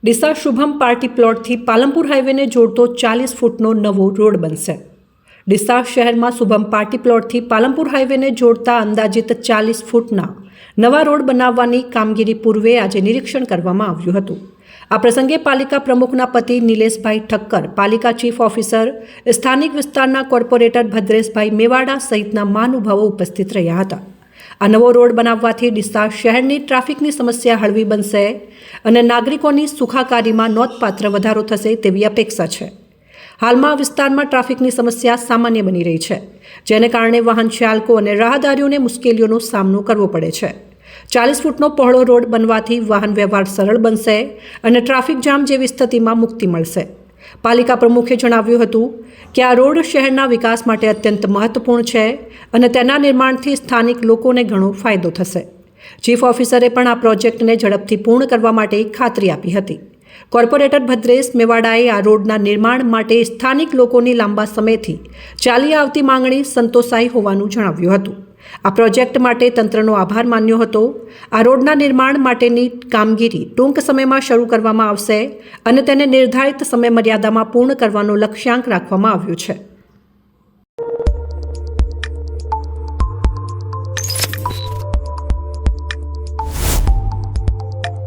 Deesa Shubham party પ્લોટથી Palanpur હાઈવેને જોડતો 40 ફૂટનો નવો road બનશે। ડીસા શહેરમાં શુભમ પાર્ટી પ્લોટથી પાલનપુર હાઈવેને જોડતા અંદાજિત 40 ફૂટના નવા રોડ બનાવવાની કામગીરી પૂર્વે આજે નિરીક્ષણ કરવામાં આવ્યું હતું। આ પ્રસંગે પાલિકા પ્રમુખના પતિ નિલેશભાઈ ઠક્કર, પાલિકા ચીફ ઓફિસર, સ્થાનિક વિસ્તારના કોર્પોરેટર ભદ્રેશભાઈ મેવાડા સહિતના મહાનુભાવો ઉપસ્થિત રહ્યા હતા। આ નવો રોડ બનાવવાથી ડીસા શહેરની ટ્રાફિકની સમસ્યા હળવી બનશે અને નાગરિકોની સુખાકારીમાં નોંધપાત્ર વધારો થશે તેવી અપેક્ષા છે। હાલમાં આ વિસ્તારમાં ટ્રાફિકની સમસ્યા સામાન્ય બની રહી છે, જેને કારણે વાહન ચાલકો અને રાહદારીઓને મુશ્કેલીઓનો સામનો કરવો પડે છે। 40 ફૂટનો પહોળો રોડ બનવાથી વાહન વ્યવહાર સરળ બનશે અને ટ્રાફિક જામ જેવી સ્થિતિમાં મુક્તિ મળશે। પાલિકા પ્રમુખે જણાવ્યું હતું કે આ રોડ શહેરના વિકાસ માટે અત્યંત મહત્વપૂર્ણ છે અને તેના નિર્માણથી સ્થાનિક લોકોને ઘણો ફાયદો થશે। ચીફ ઓફિસરે પણ આ પ્રોજેક્ટને ઝડપથી પૂર્ણ કરવા માટે ખાતરી આપી હતી। કોર્પોરેટર ભદ્રેશ મેવાડાએ આ રોડના નિર્માણ માટે સ્થાનિક લોકોની લાંબા સમયથી ચાલી આવતી માંગણી સંતોષાઈ હોવાનું જણાવ્યું હતું। આ પ્રોજેક્ટ માટે તંત્રનો આભાર માન્યો હતો। આ રોડના નિર્માણ માટેની કામગીરી ટૂંક સમયમાં શરૂ કરવામાં આવશે અને તેને નિર્ધારિત સમયમર્યાદામાં પૂર્ણ કરવાનો લક્ષ્યાંક રાખવામાં આવ્યો છે।